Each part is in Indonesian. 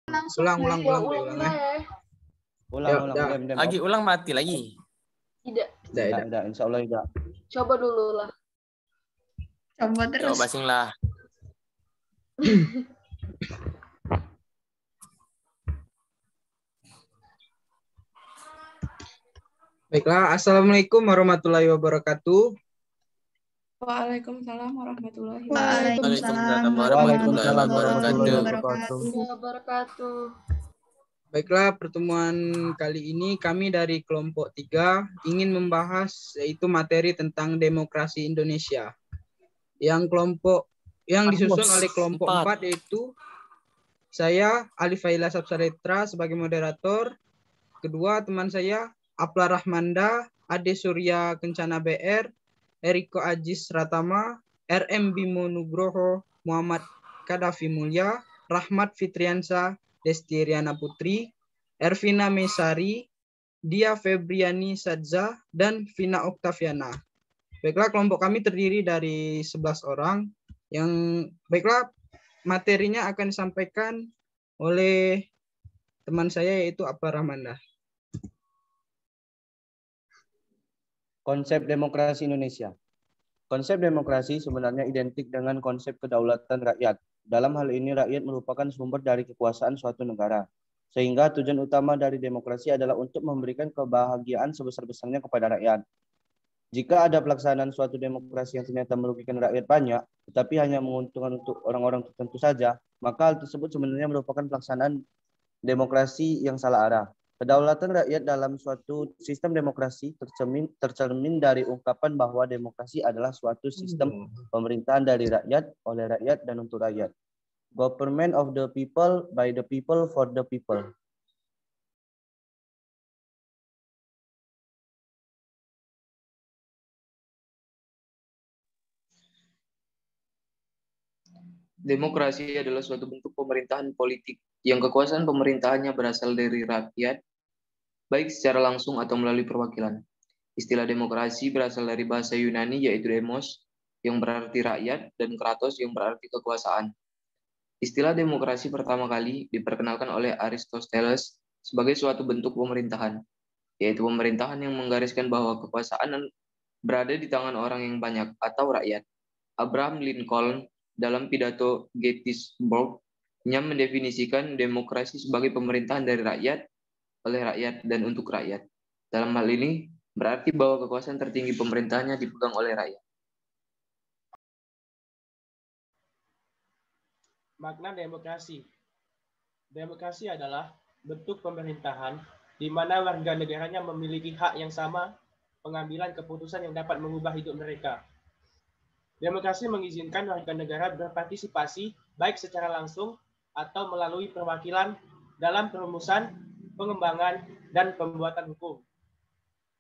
Ulang, ulang ya. Ulang. Dem. Lagi ulang mati lagi. Tidak, insya Allah tidak. Coba dulu lah. Coba terus. Coba sing lah. Baiklah, Assalamualaikum warahmatullahi wabarakatuh. Waalaikumsalam warahmatullahi Waalaikumsalam warahmatullahi Wabarakatuh. Baiklah, pertemuan kali ini kami dari kelompok 3 ingin membahas yaitu materi tentang demokrasi Indonesia. Yang disusun oleh kelompok 4 yaitu saya Alif Faila Sapsaretra sebagai moderator, kedua teman saya Apla Rahmanda, Ade Surya Kencana BR, Eriko Ajis Ratama, RM Bimo Nugroho, Muhammad Kadafi Mulya, Rahmat Fitriansa, Desti Riana Putri, Ervina Mesari, Dia Febriani Sadza, dan Vina Oktaviana. Baiklah, kelompok kami terdiri dari 11 orang. Baiklah, materinya akan disampaikan oleh teman saya yaitu Apla Rahmanda. Konsep demokrasi Indonesia. Konsep demokrasi sebenarnya identik dengan konsep kedaulatan rakyat. Dalam hal ini rakyat merupakan sumber dari kekuasaan suatu negara. Sehingga tujuan utama dari demokrasi adalah untuk memberikan kebahagiaan sebesar-besarnya kepada rakyat. Jika ada pelaksanaan suatu demokrasi yang ternyata merugikan rakyat banyak, tetapi hanya menguntungkan untuk orang-orang tertentu saja, maka hal tersebut sebenarnya merupakan pelaksanaan demokrasi yang salah arah. Kedaulatan rakyat dalam suatu sistem demokrasi tercermin dari ungkapan bahwa demokrasi adalah suatu sistem pemerintahan dari rakyat, oleh rakyat, dan untuk rakyat. Government of the people, by the people, for the people. Demokrasi adalah suatu bentuk pemerintahan politik yang kekuasaan pemerintahannya berasal dari rakyat, baik secara langsung atau melalui perwakilan. Istilah demokrasi berasal dari bahasa Yunani yaitu demos, yang berarti rakyat, dan kratos yang berarti kekuasaan. Istilah demokrasi pertama kali diperkenalkan oleh Aristoteles sebagai suatu bentuk pemerintahan, yaitu pemerintahan yang menggariskan bahwa kekuasaan berada di tangan orang yang banyak atau rakyat. Abraham Lincoln dalam pidato Gettysburg-nya mendefinisikan demokrasi sebagai pemerintahan dari rakyat, oleh rakyat, dan untuk rakyat. Dalam hal ini, berarti bahwa kekuasaan tertinggi pemerintahannya dipegang oleh rakyat. Makna demokrasi. Demokrasi adalah bentuk pemerintahan di mana warga negaranya memiliki hak yang sama pengambilan keputusan yang dapat mengubah hidup mereka. Demokrasi mengizinkan warga negara berpartisipasi baik secara langsung atau melalui perwakilan dalam perumusan, pengembangan, dan pembuatan hukum.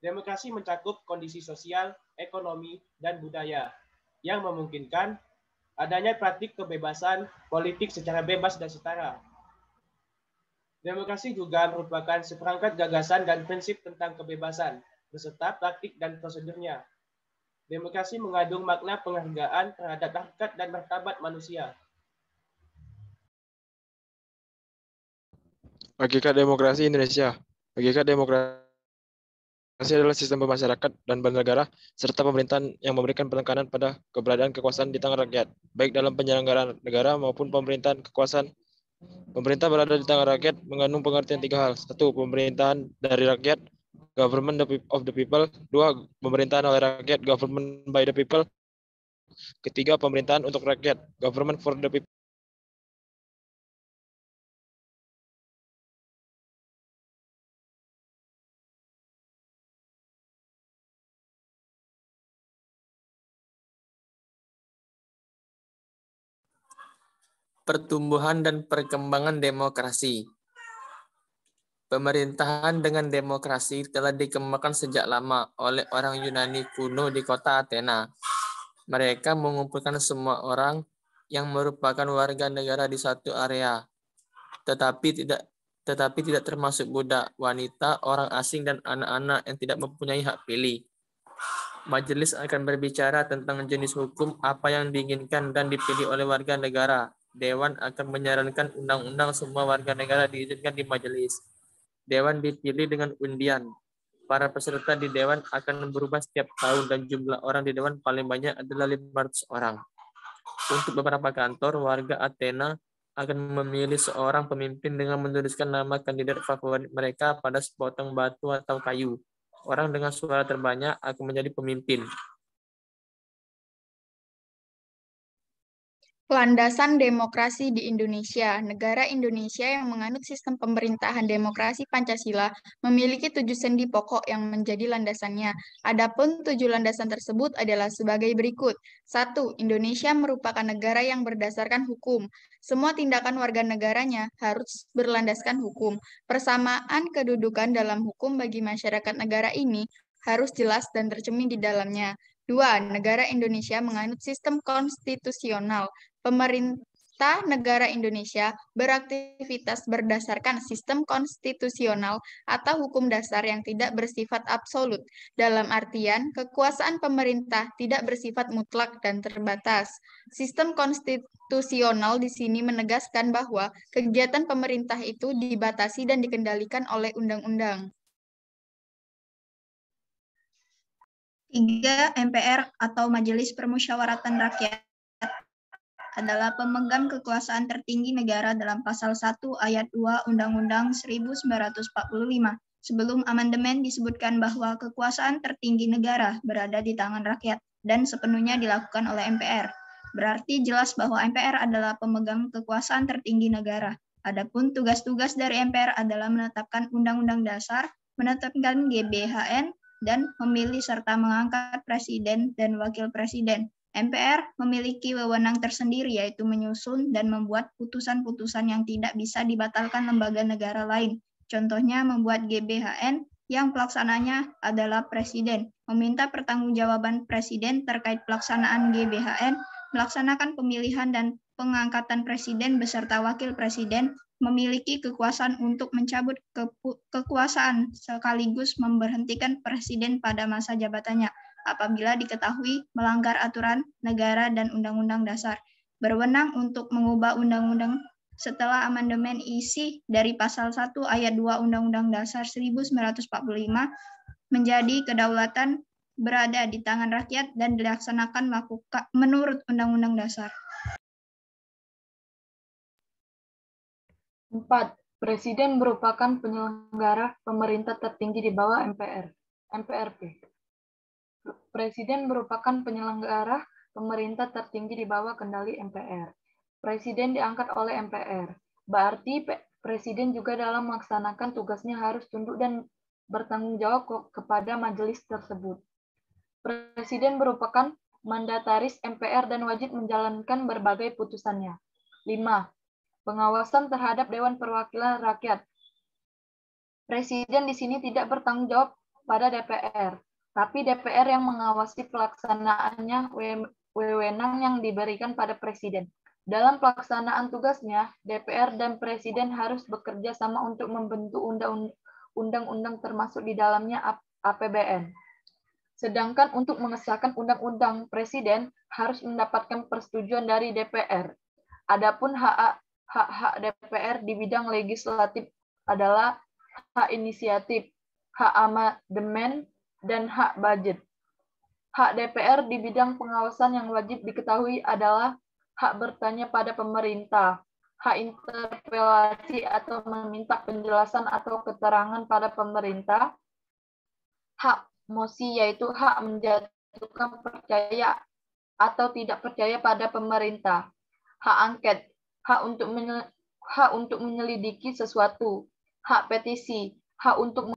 Demokrasi mencakup kondisi sosial, ekonomi, dan budaya yang memungkinkan adanya praktik kebebasan politik secara bebas dan setara. Demokrasi juga merupakan seperangkat gagasan dan prinsip tentang kebebasan, beserta praktik dan prosedurnya. Demokrasi mengandung makna penghargaan terhadap harkat dan martabat manusia. Hakikat demokrasi Indonesia. Hakikat demokrasi adalah sistem bermasyarakat dan bernegara serta pemerintahan yang memberikan penekanan pada keberadaan kekuasaan di tangan rakyat, baik dalam penyelenggaraan negara maupun pemerintahan kekuasaan. Pemerintah berada di tangan rakyat mengandung pengertian 3 hal. 1. Pemerintahan dari rakyat, government of the people. 2. Pemerintahan oleh rakyat, government by the people. 3. Pemerintahan untuk rakyat, government for the people. Pertumbuhan dan perkembangan demokrasi. Pemerintahan dengan demokrasi telah dikembangkan sejak lama oleh orang Yunani kuno di kota Athena. Mereka mengumpulkan semua orang yang merupakan warga negara di satu area, tetapi tidak termasuk budak, wanita, orang asing, dan anak-anak yang tidak mempunyai hak pilih. Majelis akan berbicara tentang jenis hukum apa yang diinginkan dan dipilih oleh warga negara Dewan akan menyarankan undang-undang semua warga negara diizinkan di majelis. Dewan dipilih dengan undian. Para peserta di Dewan akan berubah setiap tahun dan jumlah orang di Dewan paling banyak adalah 500 orang. Untuk beberapa kantor, warga Athena akan memilih seorang pemimpin dengan menuliskan nama kandidat favorit mereka pada sepotong batu atau kayu. Orang dengan suara terbanyak akan menjadi pemimpin. Landasan demokrasi di Indonesia. Negara Indonesia yang menganut sistem pemerintahan demokrasi Pancasila memiliki 7 sendi pokok yang menjadi landasannya. Adapun 7 landasan tersebut adalah sebagai berikut. 1. Indonesia merupakan negara yang berdasarkan hukum. Semua tindakan warga negaranya harus berlandaskan hukum. Persamaan kedudukan dalam hukum bagi masyarakat negara ini harus jelas dan tercermin di dalamnya. 2. Negara Indonesia menganut sistem konstitusional. Pemerintah negara Indonesia beraktivitas berdasarkan sistem konstitusional atau hukum dasar yang tidak bersifat absolut. Dalam artian, kekuasaan pemerintah tidak bersifat mutlak dan terbatas. Sistem konstitusional di sini menegaskan bahwa kegiatan pemerintah itu dibatasi dan dikendalikan oleh undang-undang. 3. MPR atau Majelis Permusyawaratan Rakyat adalah pemegang kekuasaan tertinggi negara dalam pasal 1 ayat 2 Undang-Undang 1945. Sebelum amandemen disebutkan bahwa kekuasaan tertinggi negara berada di tangan rakyat dan sepenuhnya dilakukan oleh MPR. Berarti jelas bahwa MPR adalah pemegang kekuasaan tertinggi negara. Adapun tugas-tugas dari MPR adalah menetapkan Undang-Undang Dasar, menetapkan GBHN, dan memilih serta mengangkat presiden dan wakil presiden. MPR memiliki wewenang tersendiri yaitu menyusun dan membuat putusan-putusan yang tidak bisa dibatalkan lembaga negara lain. Contohnya membuat GBHN yang pelaksananya adalah presiden, meminta pertanggungjawaban presiden terkait pelaksanaan GBHN, melaksanakan pemilihan dan pengangkatan presiden beserta wakil presiden, memiliki kekuasaan untuk mencabut kekuasaan sekaligus memberhentikan presiden pada masa jabatannya apabila diketahui melanggar aturan negara dan undang-undang dasar. Berwenang untuk mengubah undang-undang setelah amandemen isi dari pasal 1 ayat 2 Undang-Undang Dasar 1945 menjadi kedaulatan berada di tangan rakyat dan dilaksanakan menurut Undang-Undang Dasar. 4. Presiden merupakan penyelenggara pemerintah tertinggi di bawah MPR, MPRP. Presiden merupakan penyelenggara pemerintah tertinggi di bawah kendali MPR. Presiden diangkat oleh MPR. Berarti Presiden juga dalam melaksanakan tugasnya harus tunduk dan bertanggung jawab kepada majelis tersebut. Presiden merupakan mandataris MPR dan wajib menjalankan berbagai putusannya. 5. Pengawasan terhadap Dewan Perwakilan Rakyat. Presiden di sini tidak bertanggung jawab pada DPR, tapi DPR yang mengawasi pelaksanaannya wewenang yang diberikan pada Presiden. Dalam pelaksanaan tugasnya, DPR dan Presiden harus bekerja sama untuk membentuk undang-undang termasuk di dalamnya APBN. Sedangkan untuk mengesahkan undang-undang, Presiden harus mendapatkan persetujuan dari DPR. Adapun hak-hak DPR di bidang legislatif adalah hak inisiatif, hak amandemen, dan hak budget. Hak DPR di bidang pengawasan yang wajib diketahui adalah hak bertanya pada pemerintah, hak interpelasi atau meminta penjelasan atau keterangan pada pemerintah, hak mosi yaitu hak menjatuhkan percaya atau tidak percaya pada pemerintah, hak angket, hak untuk menyelidiki sesuatu, hak petisi, hak untuk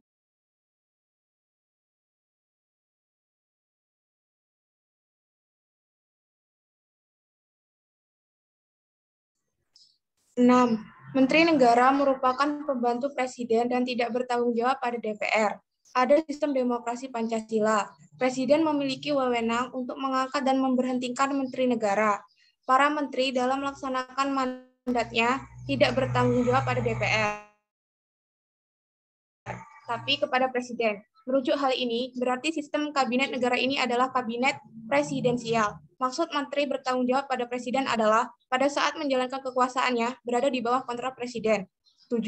6. Menteri Negara merupakan pembantu Presiden dan tidak bertanggung jawab pada DPR. Ada sistem demokrasi Pancasila. Presiden memiliki wewenang untuk mengangkat dan memberhentikan Menteri Negara. Para menteri dalam melaksanakan mandatnya tidak bertanggung jawab pada DPR, tapi kepada Presiden. Merujuk hal ini, berarti sistem kabinet negara ini adalah kabinet presidensial. Maksud menteri bertanggung jawab pada presiden adalah pada saat menjalankan kekuasaannya berada di bawah kontrol presiden. 7.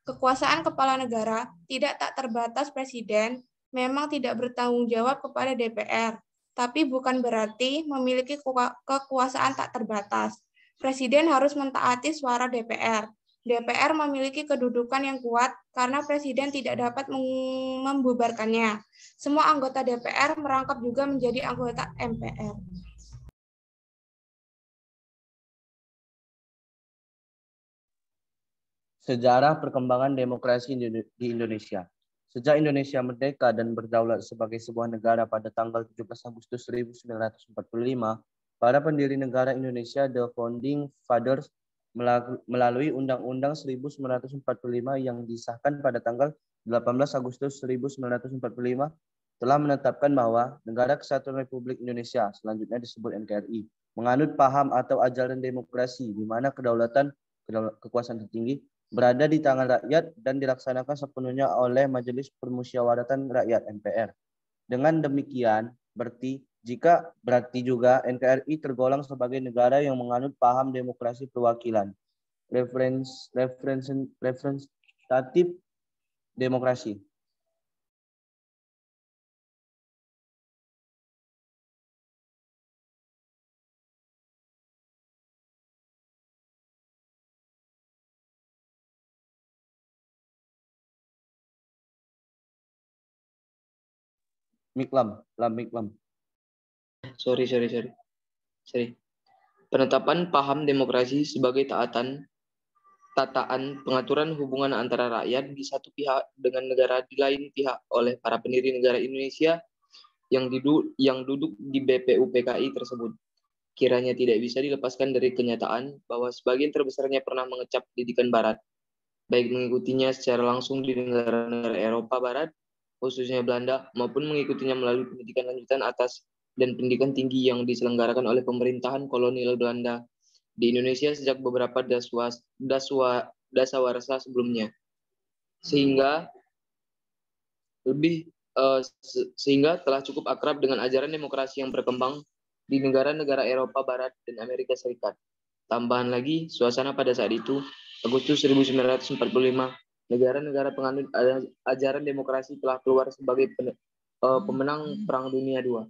Kekuasaan kepala negara tidak tak terbatas presiden memang tidak bertanggung jawab kepada DPR, tapi bukan berarti memiliki kekuasaan tak terbatas. Presiden harus mentaati suara DPR. DPR memiliki kedudukan yang kuat karena presiden tidak dapat membubarkannya. Semua anggota DPR merangkap juga menjadi anggota MPR. Sejarah perkembangan demokrasi di Indonesia. Sejak Indonesia merdeka dan berdaulat sebagai sebuah negara pada tanggal 17 Agustus 1945, para pendiri negara Indonesia, the Founding Fathers, melalui Undang-Undang 1945 yang disahkan pada tanggal 18 Agustus 1945, telah menetapkan bahwa Negara Kesatuan Republik Indonesia, selanjutnya disebut NKRI, menganut paham atau ajaran demokrasi, di mana kekuasaan tertinggi berada di tangan rakyat dan dilaksanakan sepenuhnya oleh Majelis Permusyawaratan Rakyat (MPR). Dengan demikian, berarti juga NKRI tergolong sebagai negara yang menganut paham demokrasi perwakilan, representatif demokrasi. Miklam. Sorry. Penetapan paham demokrasi sebagai tataan pengaturan hubungan antara rakyat di satu pihak dengan negara di lain pihak oleh para pendiri negara Indonesia yang duduk di BPUPKI tersebut. Kiranya tidak bisa dilepaskan dari kenyataan bahwa sebagian terbesarnya pernah mengecap pendidikan Barat, baik mengikutinya secara langsung di negara-negara Eropa Barat, khususnya Belanda, maupun mengikutinya melalui pendidikan lanjutan atas dan pendidikan tinggi yang diselenggarakan oleh pemerintahan kolonial Belanda di Indonesia sejak beberapa dasawarsa sebelumnya, sehingga telah cukup akrab dengan ajaran demokrasi yang berkembang di negara-negara Eropa Barat dan Amerika Serikat. Tambahan lagi, suasana pada saat itu, Agustus 1945, negara-negara penganut ajaran demokrasi telah keluar sebagai pemenang Perang Dunia II.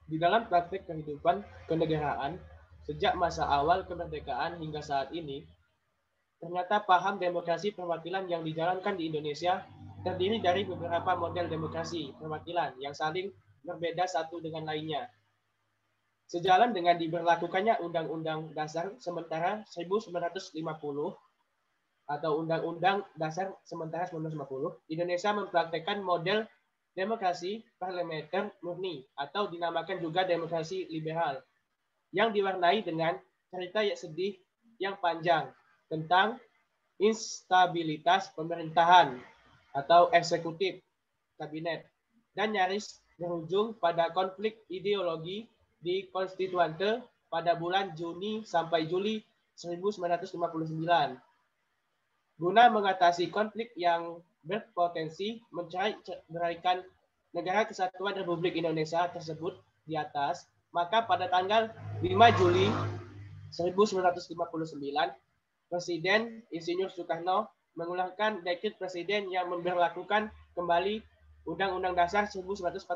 Di dalam praktek kehidupan kenegaraan, sejak masa awal kemerdekaan hingga saat ini, ternyata paham demokrasi perwakilan yang dijalankan di Indonesia terdiri dari beberapa model demokrasi perwakilan yang saling berbeda satu dengan lainnya. Sejalan dengan diberlakukannya Undang-Undang Dasar Sementara 1950 atau Undang-Undang Dasar Sementara 1950, Indonesia mempraktekkan model demokrasi parlementer murni atau dinamakan juga demokrasi liberal yang diwarnai dengan cerita yang sedih yang panjang tentang instabilitas pemerintahan atau eksekutif kabinet dan nyaris berujung pada konflik ideologi di Konstituante pada bulan Juni sampai Juli 1959. Guna mengatasi konflik yang berpotensi menceraikan Negara Kesatuan Republik Indonesia tersebut di atas, maka pada tanggal 5 Juli 1959, Presiden Insinyur Soekarno mengeluarkan dekret presiden yang memberlakukan kembali Undang-Undang Dasar 1945.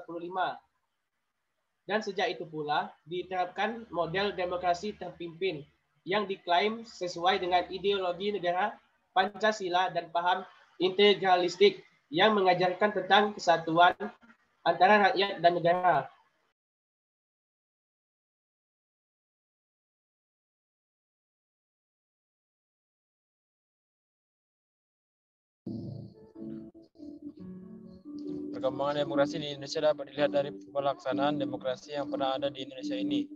Dan sejak itu pula diterapkan model demokrasi terpimpin yang diklaim sesuai dengan ideologi negara Pancasila dan paham integralistik yang mengajarkan tentang kesatuan antara rakyat dan negara. Perkembangan demokrasi di Indonesia dapat dilihat dari pelaksanaan demokrasi yang pernah ada di Indonesia ini.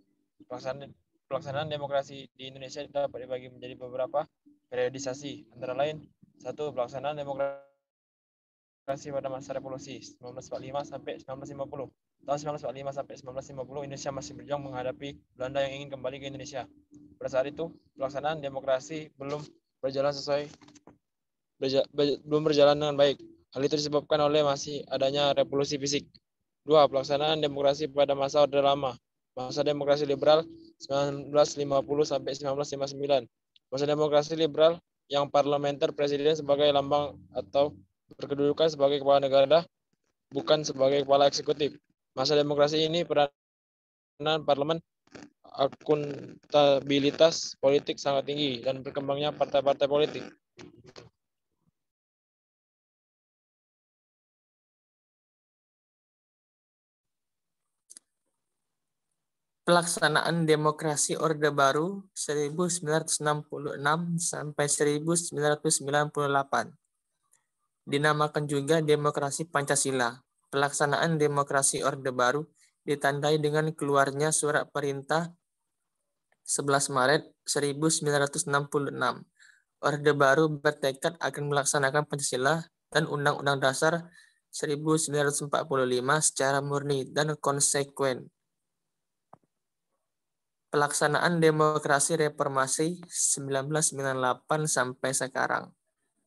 Pelaksanaan demokrasi di Indonesia dapat dibagi menjadi beberapa periodisasi, antara lain 1. Pelaksanaan demokrasi pada masa revolusi 1945 sampai 1950. Tahun 1945 sampai 1950 Indonesia masih berjuang menghadapi Belanda yang ingin kembali ke Indonesia. Pada saat itu, pelaksanaan demokrasi belum berjalan dengan baik. Hal itu disebabkan oleh masih adanya revolusi fisik. 2. Pelaksanaan demokrasi pada masa Orde Lama. Masa demokrasi liberal 1950 sampai 1959. Masa demokrasi liberal yang parlementer presiden sebagai lambang atau berkedudukan sebagai kepala negara, bukan sebagai kepala eksekutif. Masa demokrasi ini peranan parlemen, akuntabilitas politik sangat tinggi, dan berkembangnya partai-partai politik. Pelaksanaan demokrasi Orde Baru 1966 sampai 1998. Dinamakan juga demokrasi Pancasila. Pelaksanaan demokrasi Orde Baru ditandai dengan keluarnya surat perintah 11 Maret 1966. Orde Baru bertekad akan melaksanakan Pancasila dan Undang-Undang Dasar 1945 secara murni dan konsekuen. Pelaksanaan demokrasi reformasi 1998 sampai sekarang.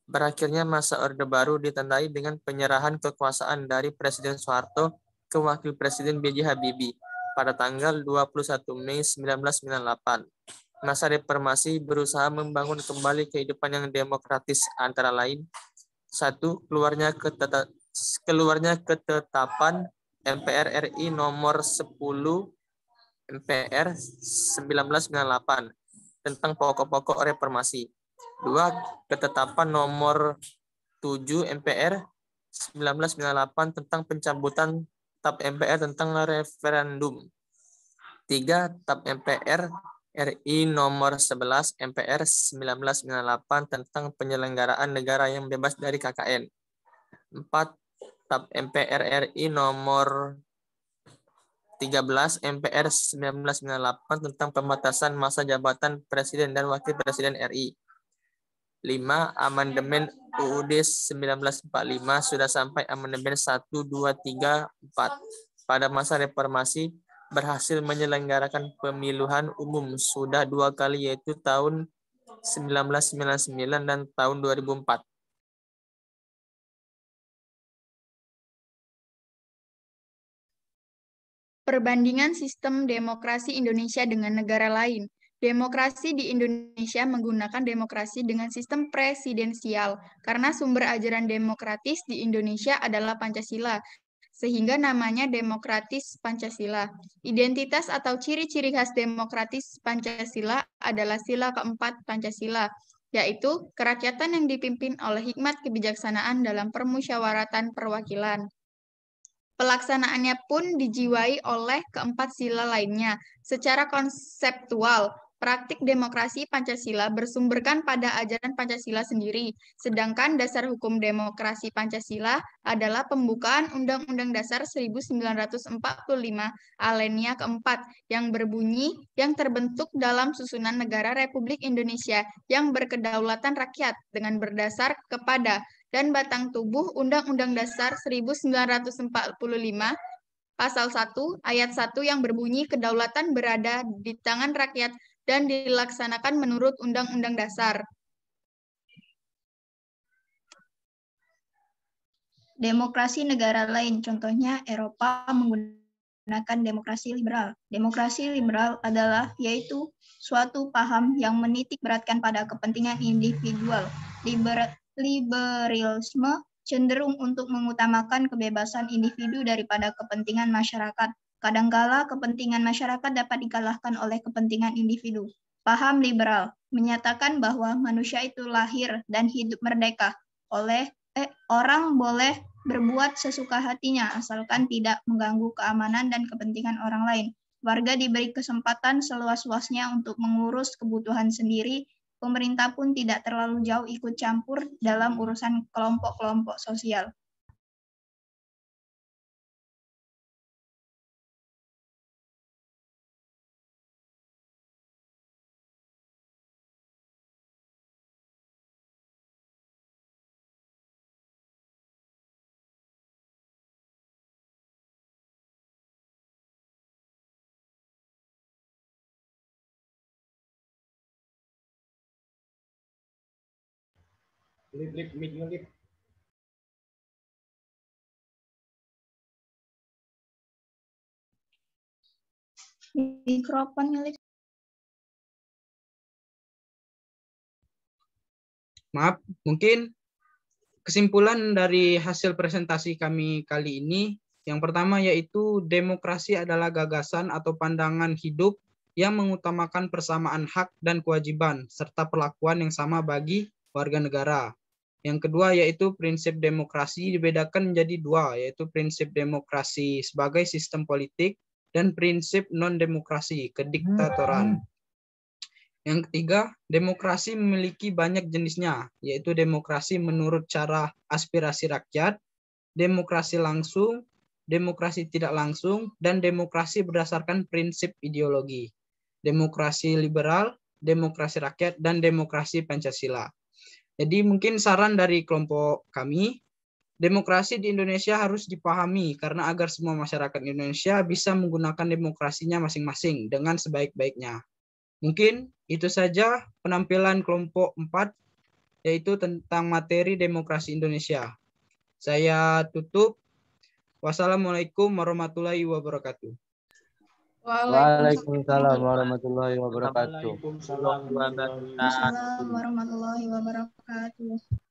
Berakhirnya masa Orde Baru ditandai dengan penyerahan kekuasaan dari Presiden Soeharto ke Wakil Presiden B.J. Habibie pada tanggal 21 Mei 1998. Masa reformasi berusaha membangun kembali kehidupan yang demokratis, antara lain: 1. Keluarnya ketetapan MPR RI nomor 10 MPR 1998 tentang pokok-pokok reformasi. 2. Ketetapan nomor 7 MPR 1998 tentang pencabutan TAP MPR tentang referendum. 3. TAP MPR RI nomor 11 MPR 1998 tentang penyelenggaraan negara yang bebas dari KKN. 4. TAP MPR RI nomor 13 MPR 1998 tentang pembatasan masa jabatan Presiden dan Wakil Presiden RI. 5. Amandemen UUD 1945 sudah sampai amandemen 1, 2, 3, 4. Pada masa reformasi berhasil menyelenggarakan pemilihan umum sudah 2 kali, yaitu tahun 1999 dan tahun 2004. Perbandingan sistem demokrasi Indonesia dengan negara lain. Demokrasi di Indonesia menggunakan demokrasi dengan sistem presidensial karena sumber ajaran demokratis di Indonesia adalah Pancasila, sehingga namanya demokratis Pancasila. Identitas atau ciri-ciri khas demokratis Pancasila adalah sila keempat Pancasila, yaitu kerakyatan yang dipimpin oleh hikmat kebijaksanaan dalam permusyawaratan perwakilan. Pelaksanaannya pun dijiwai oleh keempat sila lainnya. Secara konseptual, praktik demokrasi Pancasila bersumberkan pada ajaran Pancasila sendiri, sedangkan dasar hukum demokrasi Pancasila adalah pembukaan Undang-Undang Dasar 1945 alinea keempat yang berbunyi yang terbentuk dalam susunan negara Republik Indonesia yang berkedaulatan rakyat dengan berdasar kepada dan batang tubuh Undang-Undang Dasar 1945 Pasal 1 Ayat 1 yang berbunyi kedaulatan berada di tangan rakyat dan dilaksanakan menurut Undang-Undang Dasar. Demokrasi negara lain, contohnya Eropa, menggunakan demokrasi liberal. Demokrasi liberal adalah yaitu suatu paham yang menitik beratkan pada kepentingan individual. Liberalisme cenderung untuk mengutamakan kebebasan individu daripada kepentingan masyarakat. Kadangkala kepentingan masyarakat dapat dikalahkan oleh kepentingan individu. Paham liberal menyatakan bahwa manusia itu lahir dan hidup merdeka. Orang boleh berbuat sesuka hatinya asalkan tidak mengganggu keamanan dan kepentingan orang lain. Warga diberi kesempatan seluas-luasnya untuk mengurus kebutuhan sendiri. Pemerintah pun tidak terlalu jauh ikut campur dalam urusan kelompok-kelompok sosial. Lip, mic ngelip. Mikrofon milik. Maaf, mungkin kesimpulan dari hasil presentasi kami kali ini, yang pertama yaitu demokrasi adalah gagasan atau pandangan hidup yang mengutamakan persamaan hak dan kewajiban, serta perlakuan yang sama bagi warga negara. Yang kedua yaitu prinsip demokrasi dibedakan menjadi dua, yaitu prinsip demokrasi sebagai sistem politik dan prinsip non-demokrasi, kediktatoran. Yang ketiga, demokrasi memiliki banyak jenisnya, yaitu demokrasi menurut cara aspirasi rakyat, demokrasi langsung, demokrasi tidak langsung, dan demokrasi berdasarkan prinsip ideologi. Demokrasi liberal, demokrasi rakyat, dan demokrasi Pancasila. Jadi mungkin saran dari kelompok kami, demokrasi di Indonesia harus dipahami karena agar semua masyarakat Indonesia bisa menggunakan demokrasinya masing-masing dengan sebaik-baiknya. Mungkin itu saja penampilan kelompok 4, yaitu tentang materi demokrasi Indonesia. Saya tutup. Wassalamualaikum warahmatullahi wabarakatuh. Waalaikumsalam warahmatullahi wabarakatuh. Waalaikumsalam warahmatullahi wabarakatuh. Waalaikumsalam warahmatullahi wabarakatuh.